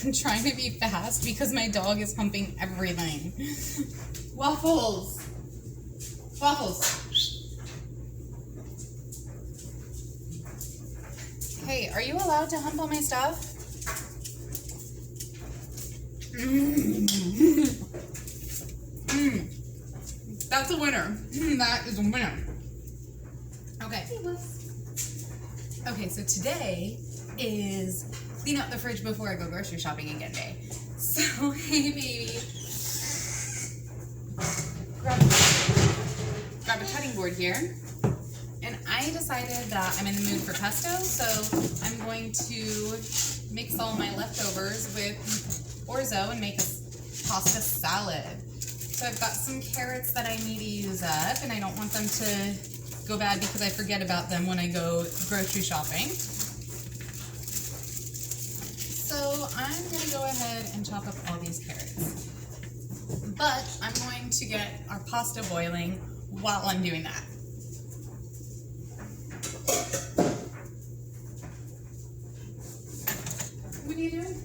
I'm trying to be fast because my dog is humping everything. Waffles! Waffles! Hey, are you allowed to hump all my stuff? That's a winner. That is a winner. Okay. Okay, so today is clean out the fridge before I go grocery shopping again day. So, hey baby. Grab a cutting board here. And I decided that I'm in the mood for pesto, so I'm going to mix all my leftovers with Orzo and make a pasta salad. So I've got some carrots that I need to use up, and I don't want them to go bad because I forget about them when I go grocery shopping. So I'm going to go ahead and chop up all these carrots. But I'm going to get our pasta boiling while I'm doing that. What are you doing?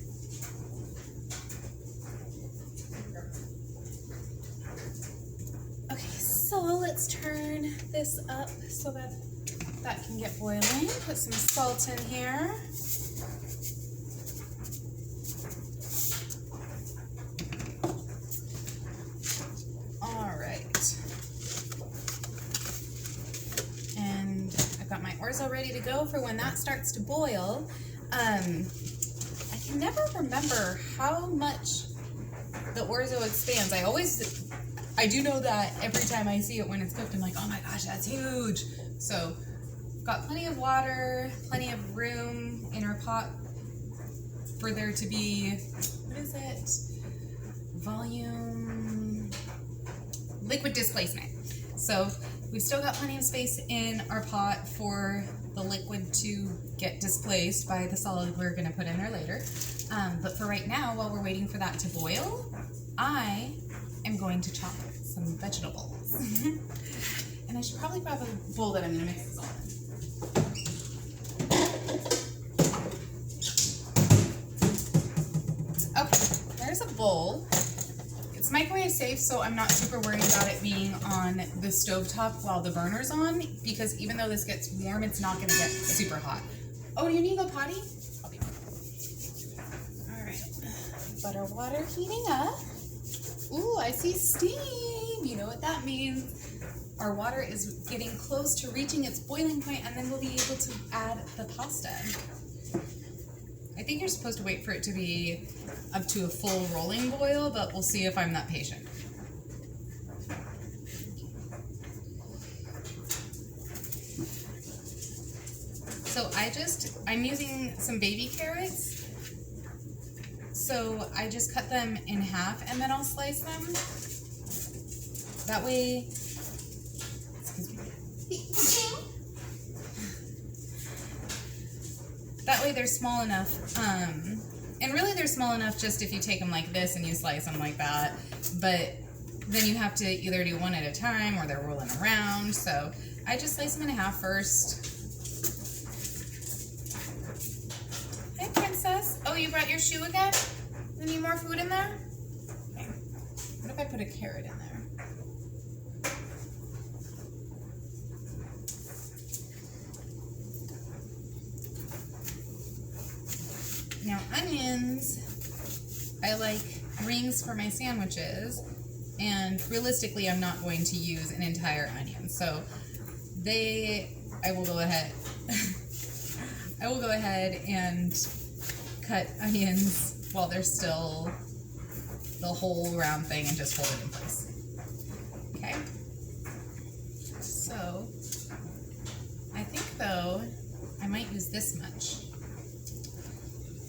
Okay, so let's turn this up so that can get boiling. Put some salt in here. All right. And I've got my Orzo ready to go for when that starts to boil. I can never remember how much the Orzo expands. I do know that every time I see it when it's cooked, I'm like, oh my gosh, that's huge. So, got plenty of water, plenty of room in our pot for there to be, what is it? Volume, liquid displacement. So, we've still got plenty of space in our pot for the liquid to get displaced by the solid we're going to put in there later. But for right now, while we're waiting for that to boil, I am going to chop some vegetables. And I should probably grab a bowl that I'm going to mix this all in. Okay, there's a bowl. It's microwave safe, so I'm not super worried about it being on the stovetop while the burner's on, because even though this gets warm, it's not going to get super hot. Oh, do you need a potty? I'll be fine. All right, butter water heating up. Ooh, I see steam. You know what that means. Our water is getting close to reaching its boiling point, and then we'll be able to add the pasta. I think you're supposed to wait for it to be up to a full rolling boil, but we'll see if I'm that patient. So I'm using some baby carrots. So I just cut them in half and then I'll slice them. That way, excuse me. That way they're small enough, and really they're small enough just if you take them like this and you slice them like that, but then you have to either do one at a time or they're rolling around, so I just slice them in half first. Hi, Princess. Oh, you brought your shoe again? You need more food in there? Okay. What if I put a carrot in there? Now, onions, I like rings for my sandwiches, and realistically, I'm not going to use an entire onion. So, I will go ahead and cut onions while they're still the whole round thing and just hold it in place. Okay? So, I think though, I might use this much.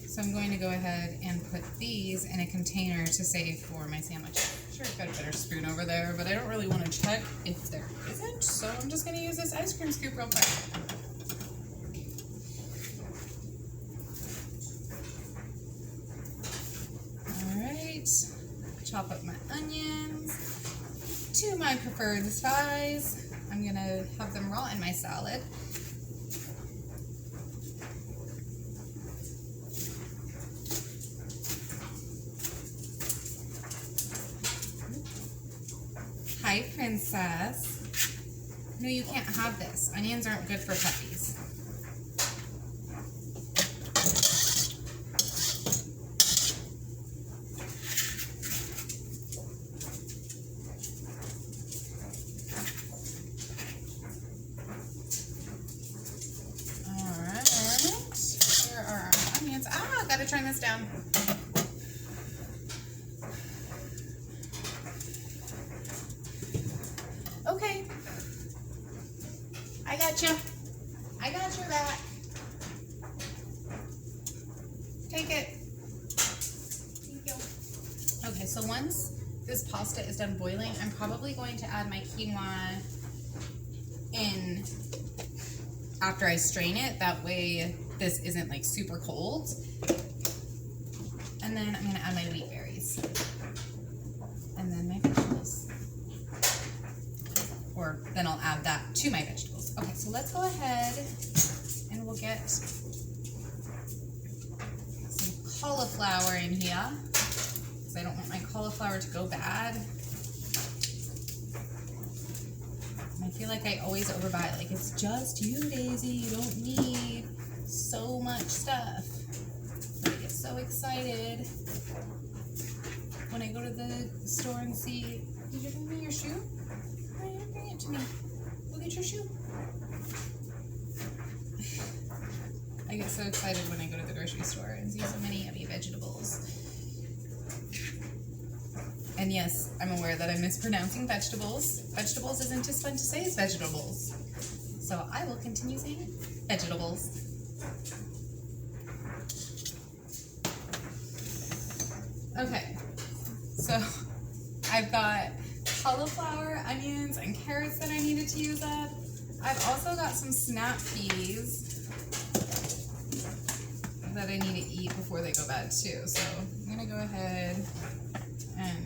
So I'm going to go ahead and put these in a container to save for my sandwich. Sure, I've got a better spoon over there, but I don't really want to check if there isn't, so I'm just going to use this ice cream scoop real quick. Alright, chop up my onions to my preferred size. I'm going to have them raw in my salad. Hi, princess. No, you can't have this. Onions aren't good for puppies. Gotta turn this down. Okay. I got you. I got your back. Take it. Thank you. Okay, so once this pasta is done boiling, I'm probably going to add my quinoa in after I strain it. That way this isn't like super cold. And then I'm going to add my wheat berries. And then my vegetables. Or then I'll add that to my vegetables. Okay, so let's go ahead and we'll get some cauliflower in here. Because I don't want my cauliflower to go bad. And I feel like I always overbuy it. Like, it's just you, Daisy. You don't need so much stuff. So excited when I go to the store and see, did you bring me your shoe? Why didn't you bring it to me? Look at your shoe. I get so excited when I go to the grocery store and see so many yummy vegetables. And yes, I'm aware that I'm mispronouncing vegetables. Vegetables isn't as fun to say as vegetables. So I will continue saying vegetables. Okay, so I've got cauliflower, onions, and carrots that I needed to use up. I've also got some snap peas that I need to eat before they go bad too. So I'm gonna go ahead and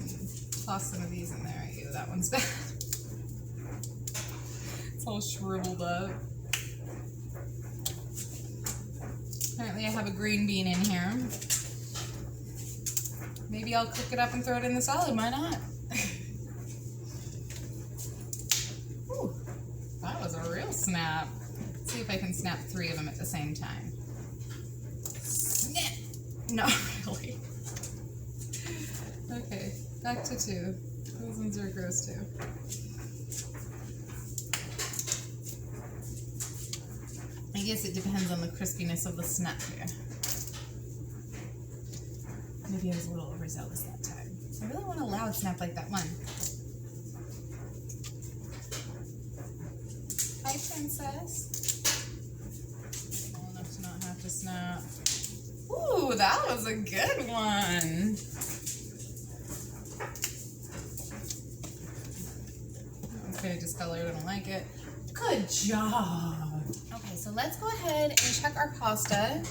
toss some of these in there. Ew, that one's bad. It's all shriveled up. Apparently I have a green bean in here. Maybe I'll cook it up and throw it in the salad. Why not? Ooh, that was a real snap. Let's see if I can snap 3 of them at the same time. Snap! Not really. Okay, back to 2. Those ones are gross too. I guess it depends on the crispiness of the snap here. Maybe I was a little overzealous that time. I really want a loud snap like that one. Hi, princess. Small enough to not have to snap. Ooh, that was a good one. Okay, discolored. I don't like it. Good job. Okay, so let's go ahead and check our pasta.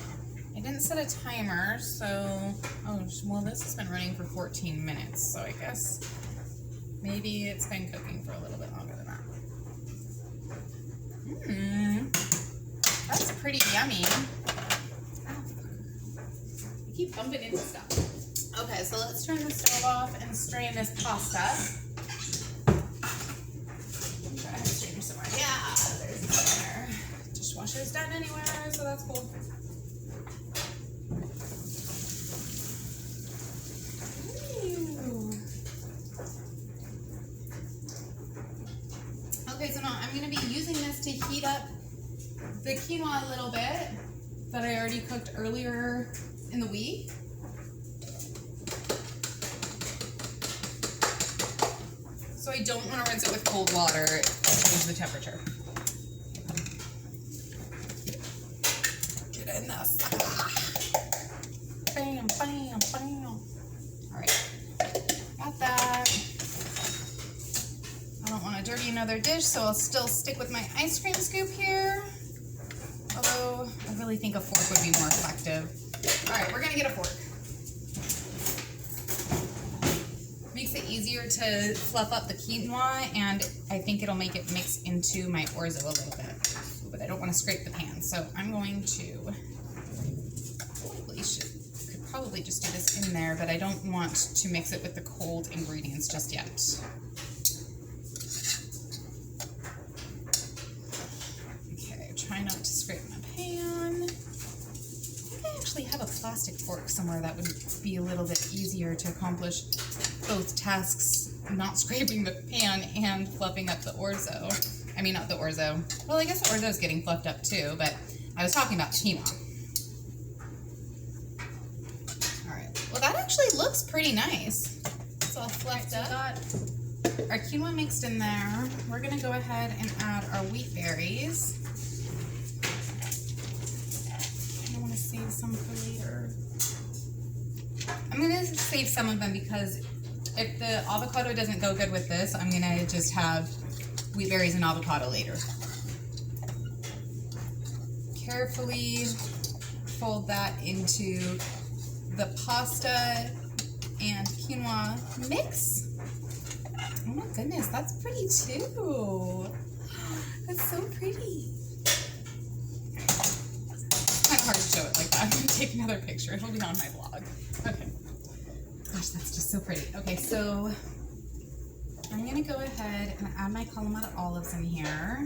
I didn't set a timer, so, oh, well, this has been running for 14 minutes, so I guess maybe it's been cooking for a little bit longer than that. That's pretty yummy. I keep bumping into stuff. Okay, so let's turn the stove off and strain this pasta. I'm sure I have a strainer somewhere. Yeah, there's a strainer. Dishwasher's done anywhere, so that's cool. Okay, so now I'm going to be using this to heat up the quinoa a little bit that I already cooked earlier in the week. So I don't want to rinse it with cold water to change the temperature. Get in this. Bam, bam, bam. All right, got that. I don't want to dirty another dish, so I'll still stick with my ice cream scoop here. Although, I really think a fork would be more effective. Alright, we're going to get a fork. Makes it easier to fluff up the quinoa, and I think it'll make it mix into my orzo a little bit. But I don't want to scrape the pan, so I'm going to... could probably just do this in there, but I don't want to mix it with the cold ingredients just yet. actually have a plastic fork somewhere that would be a little bit easier to accomplish both tasks, not scraping the pan and fluffing up the orzo. I mean, not the orzo. Well, I guess the orzo is getting fluffed up too, but I was talking about quinoa. All right. Well, that actually looks pretty nice. It's all fluffed up. Our quinoa mixed in there. We're gonna go ahead and add our wheat berries. I want to save some for later. I'm gonna save some of them because if the avocado doesn't go good with this, I'm gonna just have wheat berries and avocado later. Carefully fold that into the pasta and quinoa mix. Oh my goodness, that's pretty too. That's so pretty. It's kind of hard to show it like that. I'm gonna take another picture. It'll be on my vlog. Okay. Gosh, that's just so pretty. Okay, so I'm gonna go ahead and add my Kalamata olives in here.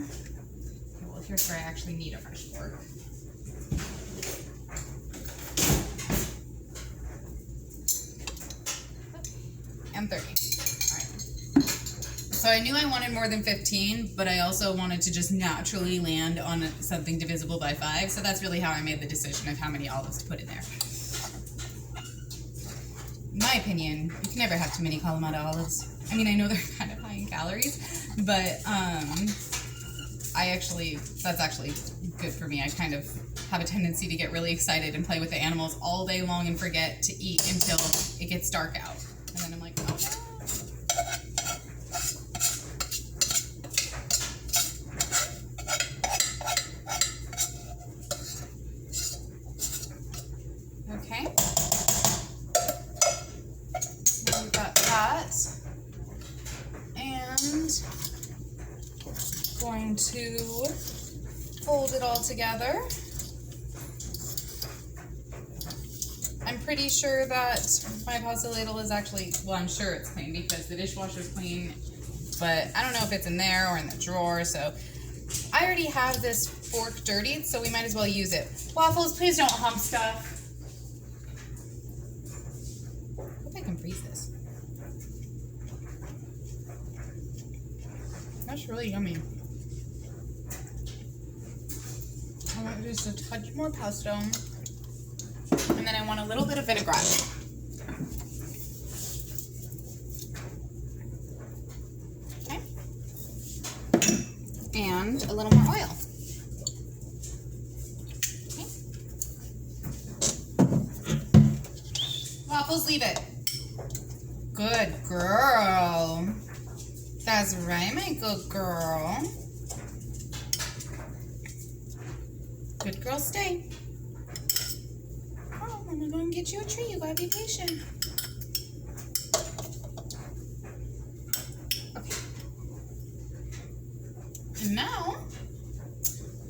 Okay, well, here's where I actually need a fresh fork. And 30. So I knew I wanted more than 15, but I also wanted to just naturally land on something divisible by 5. So that's really how I made the decision of how many olives to put in there. In my opinion, you can never have too many Kalamata olives. I mean, I know they're kind of high in calories, but that's actually good for me. I kind of have a tendency to get really excited and play with the animals all day long and forget to eat until it gets dark out. And then I'm like, oh no. Okay. Now we've got that. And going to fold it all together. I'm pretty sure that my pasta ladle is actually, well, I'm sure it's clean because the dishwasher's clean, but I don't know if it's in there or in the drawer, so I already have this fork dirtied, so we might as well use it. Waffles, please don't hump stuff. I hope I can freeze this. That's really yummy. I want just a touch more pesto. And then I want a little bit of vinaigrette. Okay. And a little more oil. Okay. Waffles, leave it. Good girl. That's right, my good girl. Good girl, stay. I'm going to get you a treat. You gotta be patient. Okay. And now,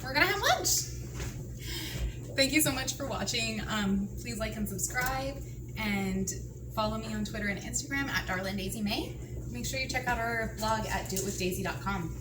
we're gonna have lunch. Thank you so much for watching. Please like and subscribe, and follow me on Twitter and Instagram at DarlinDaisyMay. Make sure you check out our blog at doitwithdaisy.com.